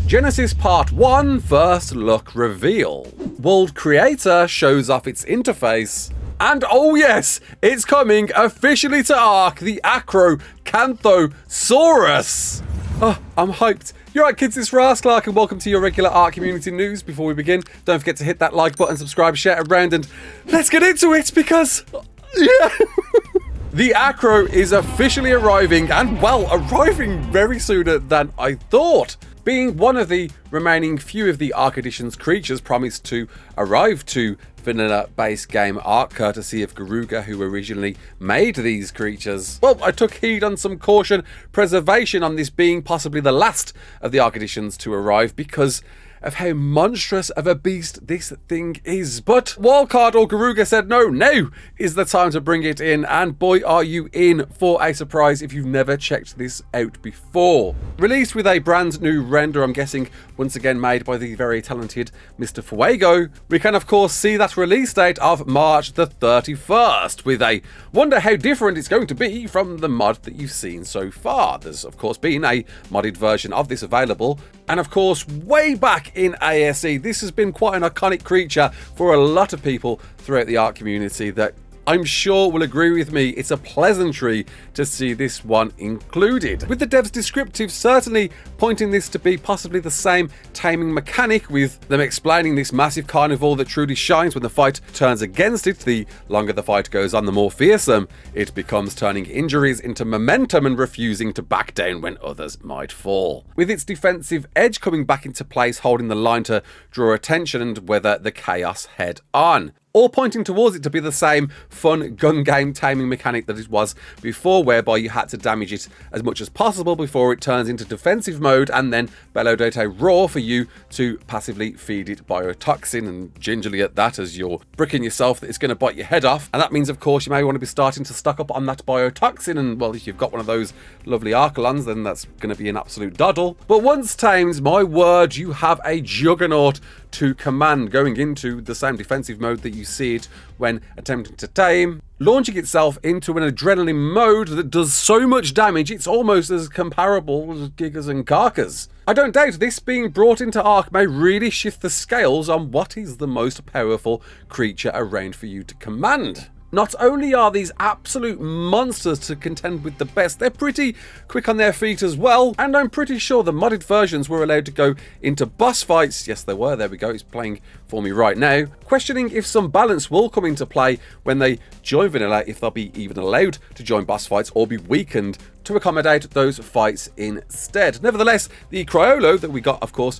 Genesis Part 1 First Look Reveal. World Creator shows off its interface. And oh yes, it's coming officially to ARK, the Acrocanthosaurus. Oh, I'm hyped. You're right, kids, it's Raasclark and welcome to your regular ARK community news. Before we begin, don't forget to hit that like button, subscribe, share it around, and let's get into it because... yeah. The Acro is officially arriving, and well, arriving very sooner than I thought. Being one of the remaining few of the ARK Edition's creatures promised to arrive to vanilla base game ARK courtesy of Garuga, who originally made these creatures. Well, I took heed on some caution preservation on this being possibly the last of the ARK Editions to arrive because of how monstrous of a beast this thing is. But Wildcard or Garuga said no, now is the time to bring it in, and boy are you in for a surprise if you've never checked this out before. Released with a brand new render, I'm guessing once again made by the very talented Mr. Fuego, we can of course see that release date of March the 31st, with a wonder how different it's going to be from the mod that you've seen so far. There's of course been a modded version of this available, and of course way back in ASE, this has been quite an iconic creature for a lot of people throughout the ARK community that I'm sure will agree with me. It's a pleasantry to see this one included. With the devs' descriptive certainly pointing this to be possibly the same taming mechanic, with them explaining this massive carnivore that truly shines when the fight turns against it. The longer the fight goes on, the more fearsome it becomes, turning injuries into momentum and refusing to back down when others might fall. With its defensive edge coming back into place, holding the line to draw attention and weather the chaos head on. All pointing towards it to be the same fun gun game taming mechanic that it was before, whereby you had to damage it as much as possible before it turns into defensive mode and then bellowed out a roar for you to passively feed it biotoxin, and gingerly at that as you're bricking yourself that it's going to bite your head off. And that means of course you may want to be starting to stock up on that biotoxin, and well, if you've got one of those lovely Archelons, then that's going to be an absolute doddle. But once tamed, my word, you have a juggernaut to command, going into the same defensive mode that you see it when attempting to tame, launching itself into an adrenaline mode that does so much damage it's almost as comparable as Gigas and Karkas. I don't doubt this being brought into ARK may really shift the scales on what is the most powerful creature around for you to command. Not only are these absolute monsters to contend with the best, they're pretty quick on their feet as well, and I'm pretty sure the modded versions were allowed to go into boss fights. Yes, they were. There we go. It's playing for me right now. Questioning if some balance will come into play when they join vanilla, if they'll be even allowed to join boss fights or be weakened to accommodate those fights instead. Nevertheless, the Cryolo that we got, of course,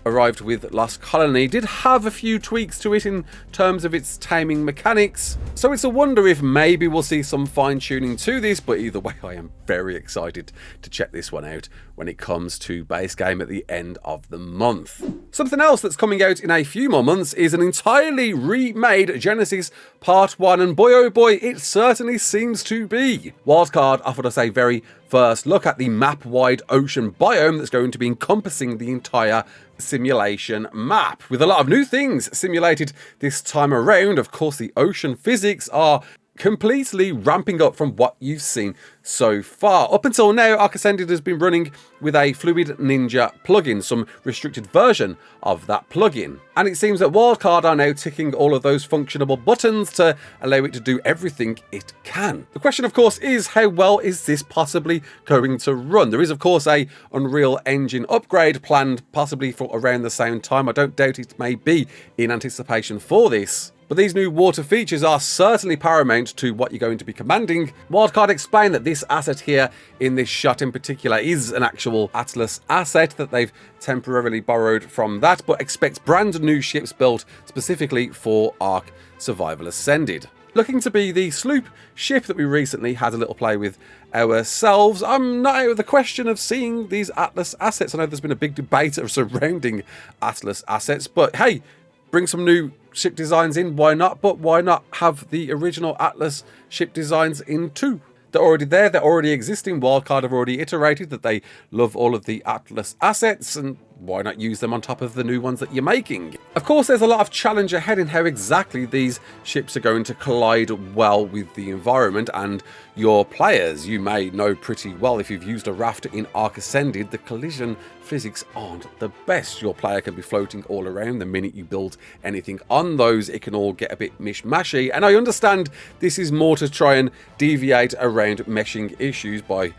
arrived with Lost Colony did have a few tweaks to it in terms of its taming mechanics, so it's a wonder if maybe we'll see some fine-tuning to this. But either way, I am very excited to check this one out when it comes to base game at the end of the month. Something else that's coming out in a few more months is an entirely remade Genesis Part 1, and boy oh boy, it certainly seems to be. Wildcard offered us a very first look at the map-wide ocean biome that's going to be encompassing the entire simulation map, with a lot of new things simulated this time around. Of course, the ocean physics are completely ramping up from what you've seen so far. Up until now, ARK Ascended has been running with a Fluid Ninja plugin, some restricted version of that plugin, and it seems that Wildcard are now ticking all of those functionable buttons to allow it to do everything it can. The question of course is, how well is this possibly going to run? There is of course a Unreal Engine upgrade planned possibly for around the same time. I don't doubt it may be in anticipation for this. But these new water features are certainly paramount to what you're going to be commanding. Wildcard explained that this asset here in this shot in particular is an actual Atlas asset that they've temporarily borrowed from that, but expects brand new ships built specifically for ARK Survival Ascended. Looking to be the sloop ship that we recently had a little play with ourselves, I'm not out of the question of seeing these Atlas assets. I know there's been a big debate surrounding Atlas assets, but hey, bring some new ship designs in, why not? But why not have the original Atlas ship designs in too? They're already there, they're already existing. Wildcard have already iterated that they love all of the Atlas assets, and why not use them on top of the new ones that you're making? Of course, there's a lot of challenge ahead in how exactly these ships are going to collide well with the environment and your players. You may know pretty well, if you've used a raft in ARK Ascended, the collision physics aren't the best. Your player can be floating all around. The minute you build anything on those, it can all get a bit mishmashy. And I understand this is more to try and deviate around meshing issues by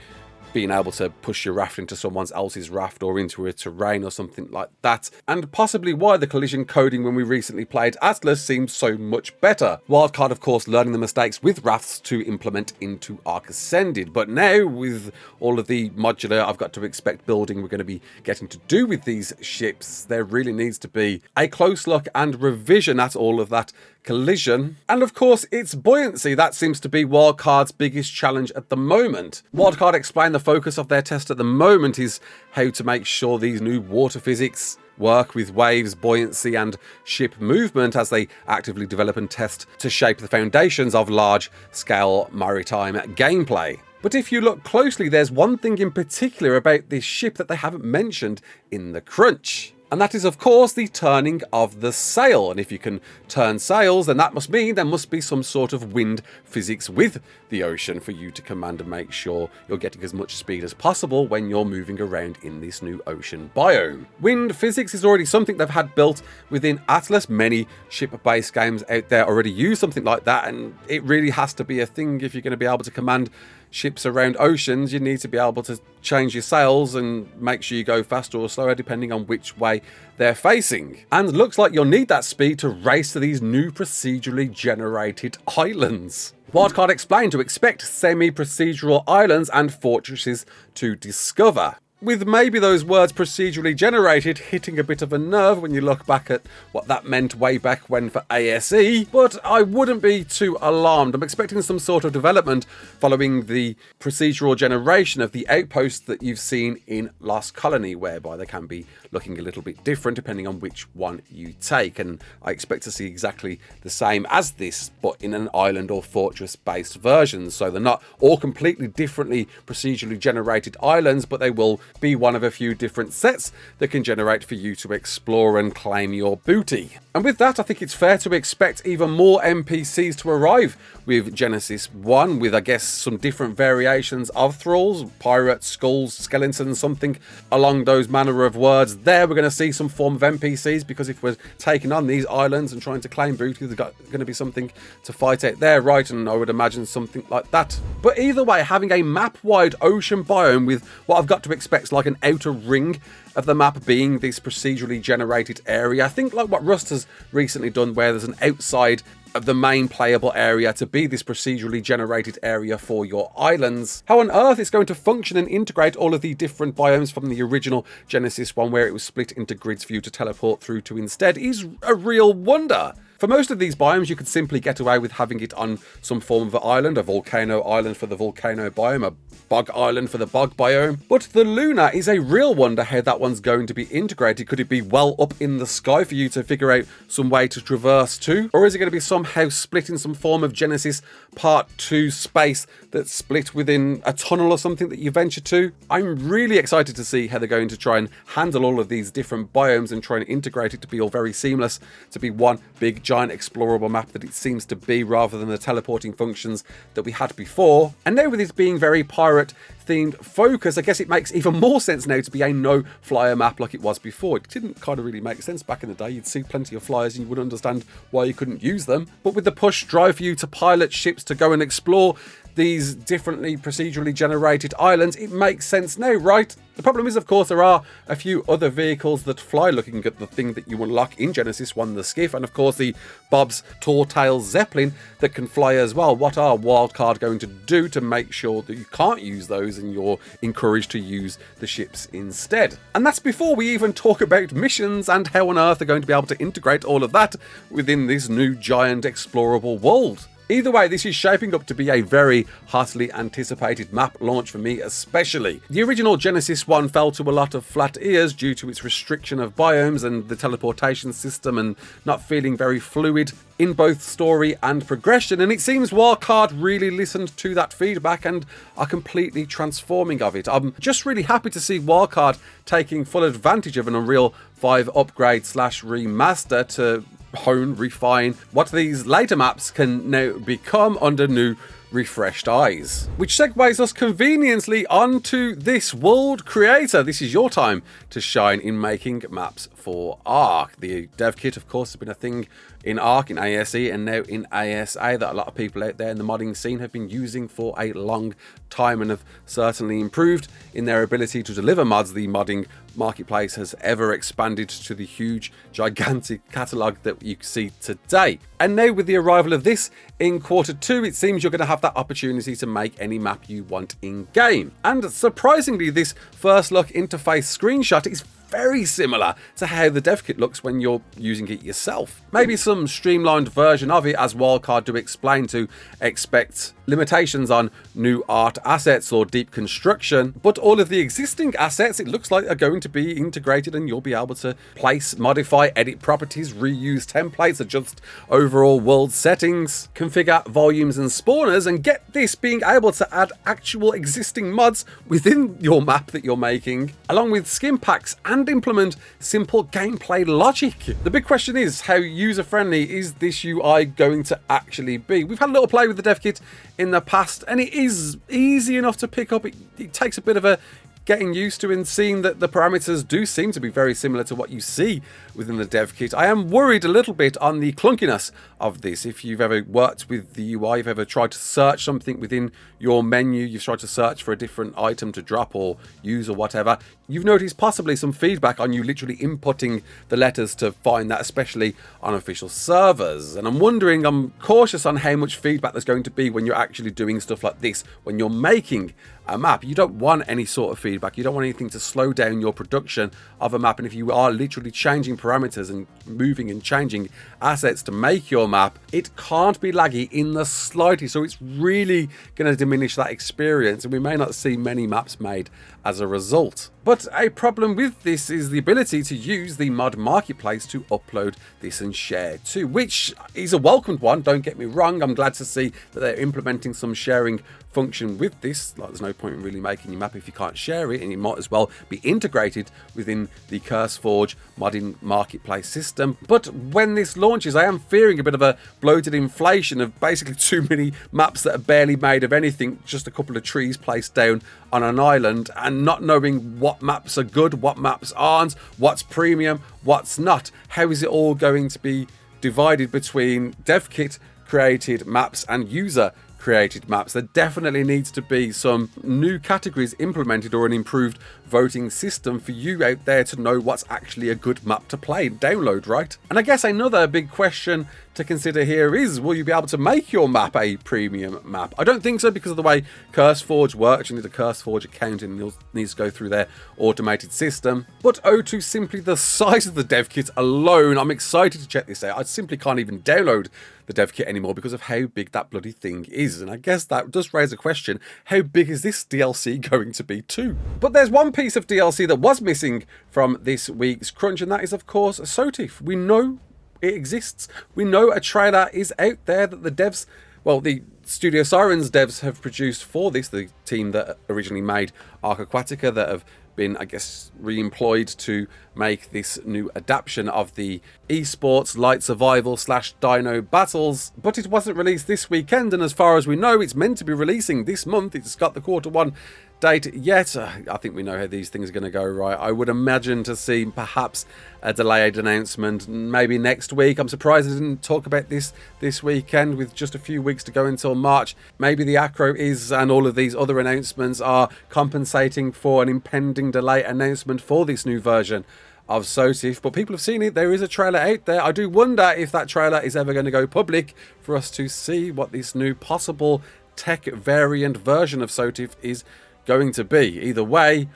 being able to push your raft into someone else's raft or into a terrain or something like that, and possibly why the collision coding when we recently played Atlas seemed so much better. Wildcard, of course, learning the mistakes with rafts to implement into ARK Ascended, but now with all of the modular I've got to expect building we're going to be getting to do with these ships, there really needs to be a close look and revision at all of that collision. And of course, its buoyancy, that seems to be Wildcard's biggest challenge at the moment. Wildcard explained the focus of their test at the moment is how to make sure these new water physics work with waves, buoyancy and ship movement as they actively develop and test to shape the foundations of large-scale maritime gameplay. But if you look closely, there's one thing in particular about this ship that they haven't mentioned in the crunch. And that is, of course, the turning of the sail. And if you can turn sails, then that must mean there must be some sort of wind physics with the ocean for you to command and make sure you're getting as much speed as possible when you're moving around in this new ocean biome. Wind physics is already something they've had built within Atlas. Many ship-based games out there already use something like that, and it really has to be a thing if you're going to be able to command ships around oceans. You need to be able to change your sails and make sure you go faster or slower depending on which way they're facing. And it looks like you'll need that speed to race to these new procedurally generated islands. Wildcard explained to expect semi-procedural islands and fortresses to discover, with maybe those words procedurally generated hitting a bit of a nerve when you look back at what that meant way back when for ASE, but I wouldn't be too alarmed. I'm expecting some sort of development following the procedural generation of the outposts that you've seen in Lost Colony, whereby they can be looking a little bit different depending on which one you take, and I expect to see exactly the same as this, but in an island or fortress based version. So they're not all completely differently procedurally generated islands, but they will be one of a few different sets that can generate for you to explore and claim your booty. And with that, I think it's fair to expect even more NPCs to arrive with Genesis 1, with I guess some different variations of thralls, pirates, skulls, skeletons, something along those manner of words there. We're going to see some form of NPCs, because if we're taking on these islands and trying to claim booty, there's going to be something to fight out there, right? And I would imagine something like that. But either way, having a map-wide ocean biome with what I've got to expect like an outer ring of the map being this procedurally generated area. I think like what Rust has recently done, where there's an outside of the main playable area to be this procedurally generated area for your islands. How on earth it's going to function and integrate all of the different biomes from the original Genesis 1, where it was split into grids for you to teleport through to instead, is a real wonder. For most of these biomes, you could simply get away with having it on some form of island, a volcano island for the volcano biome, a bog island for the bog biome. But the Luna is a real wonder how that one's going to be integrated. Could it be well up in the sky for you to figure out some way to traverse to? Or is it going to be somehow split in some form of Genesis Part 2 space that's split within a tunnel or something that you venture to? I'm really excited to see how they're going to try and handle all of these different biomes and try and integrate it to be all very seamless, to be one big giant explorable map that it seems to be, rather than the teleporting functions that we had before. And now with it being very pirate themed focus, I guess it makes even more sense now to be a no flyer map like it was before. It didn't kind of really make sense back in the day. You'd see plenty of flyers and you wouldn't understand why you couldn't use them. But with the push drive for you to pilot ships to go and explore these differently procedurally generated islands, it makes sense now, right? The problem is, of course, there are a few other vehicles that fly, looking at the thing that you unlock in Genesis 1, the skiff, and of course the Bob's Tall Tales Zeppelin that can fly as well. What are Wildcard going to do to make sure that you can't use those and you're encouraged to use the ships instead? And that's before we even talk about missions and how on earth they're going to be able to integrate all of that within this new giant explorable world. Either way, this is shaping up to be a very hotly anticipated map launch for me especially. The original Genesis 1 fell to a lot of flat ears due to its restriction of biomes and the teleportation system and not feeling very fluid in both story and progression, and it seems Wildcard really listened to that feedback and are completely transforming of it. I'm just really happy to see Wildcard taking full advantage of an Unreal 5 upgrade / remaster to hone, refine what these later maps can now become under new refreshed eyes. Which segues us conveniently onto this world creator. This is your time to shine in making maps for ARK. The dev kit, of course, has been a thing in ARK, in ASE, and now in ASA that a lot of people out there in the modding scene have been using for a long time and have certainly improved in their ability to deliver mods. The modding marketplace has ever expanded to the huge, gigantic catalogue that you see today. And now with the arrival of this in Q2, it seems you're going to have that opportunity to make any map you want in-game. And surprisingly, this first look interface screenshot is very similar to how the dev kit looks when you're using it yourself. Maybe some streamlined version of it, as Wildcard do explain, to expect limitations on new art assets or deep construction, but all of the existing assets, it looks like, are going to be integrated, and you'll be able to place, modify, edit properties, reuse templates, adjust overall world settings, configure volumes and spawners, and get this, being able to add actual existing mods within your map that you're making, along with skin packs, and implement simple gameplay logic. The big question is, how user-friendly is this UI going to actually be? We've had a little play with the dev kit in the past, and it is easy enough to pick up. It takes a bit of a getting used to, and seeing that the parameters do seem to be very similar to what you see within the dev kit. I am worried a little bit on the clunkiness of this. If you've ever worked with the UI, you've ever tried to search something within your menu, you've tried to search for a different item to drop or use or whatever, you've noticed possibly some feedback on you literally inputting the letters to find that, especially on official servers. And I'm wondering, I'm cautious on how much feedback there's going to be when you're actually doing stuff like this, when you're making a map. You don't want any sort of feedback. You don't want anything to slow down your production of a map. And if you are literally changing parameters and moving and changing assets to make your map, it can't be laggy in the slightest. So it's really going to diminish that experience, and we may not see many maps made as a result. But a problem with this is the ability to use the mod marketplace to upload this and share too, which is a welcomed one, don't get me wrong. I'm glad to see that they're implementing some sharing function with this. Like, there's no point in really making your map if you can't share it, and it might as well be integrated within the CurseForge modding marketplace system. But when this launches, I am fearing a bit of a bloated inflation of basically too many maps that are barely made of anything, just a couple of trees placed down on an island, and not knowing what maps are good, what maps aren't, what's premium, what's not. How is it all going to be divided between dev kit created maps and user created maps? There definitely needs to be some new categories implemented, or an improved voting system for you out there to know what's actually a good map to play and download, right? And I guess another big question to consider here is, will you be able to make your map a premium map? I don't think so, because of the way CurseForge works. You need a CurseForge account, and you'll need to go through their automated system. But to simply the size of the dev kit alone, I'm excited to check this out. I simply can't even download the dev kit anymore because of how big that bloody thing is. And I guess that does raise a question, how big is this DLC going to be too? But there's one piece of DLC that was missing from this week's crunch, and that is, of course, Sotif. We know it exists. We know a trailer is out there that the devs, well, the Studio Sirens devs have produced for this, the team that originally made ARK Aquatica, that have been, I guess, re-employed to make this new adaptation of the esports light survival / dino battles. But it wasn't released this weekend, and as far as we know, it's meant to be releasing this month. It's got the Q1 date yet. I think we know how these things are going to go, right? I would imagine to see perhaps a delayed announcement maybe next week. I'm surprised I didn't talk about this weekend, with just a few weeks to go until March. Maybe the Acro is, and all of these other announcements are compensating for an impending delay announcement for this new version of Sotif. But people have seen it. There is a trailer out there. I do wonder if that trailer is ever going to go public for us to see what this new possible tech variant version of Sotif is going to be. Either way,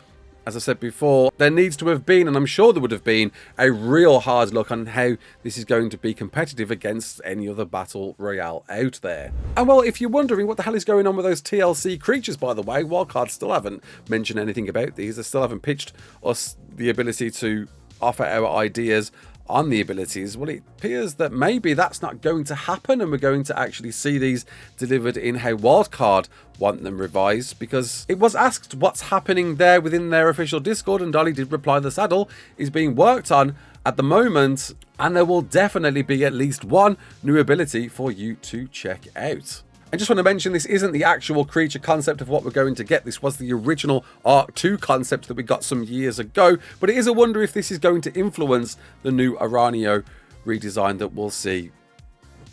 as I said before, there needs to have been, and I'm sure there would have been, a real hard look on how this is going to be competitive against any other battle royale out there. And well, if you're wondering what the hell is going on with those TLC creatures, by the way, Wildcard still haven't mentioned anything about these. They still haven't pitched us the ability to offer our ideas on the abilities. Well, it appears that maybe that's not going to happen, and we're going to actually see these delivered in how Wildcard want them revised, because it was asked what's happening there within their official Discord, and Dolly did reply the saddle is being worked on at the moment, and there will definitely be at least one new ability for you to check out. And just want to mention, this isn't the actual creature concept of what we're going to get. This was the original ARK 2 concept that we got some years ago. But it is a wonder if this is going to influence the new Aranio redesign that we'll see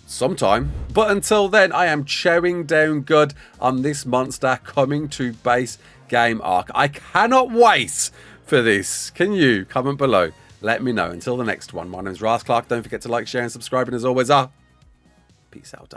sometime. But until then, I am chowing down good on this monster coming to base game ARK. I cannot wait for this. Can you? Comment below. Let me know. Until the next one, my name is Raasclark. Don't forget to like, share, and subscribe. And as always, peace out.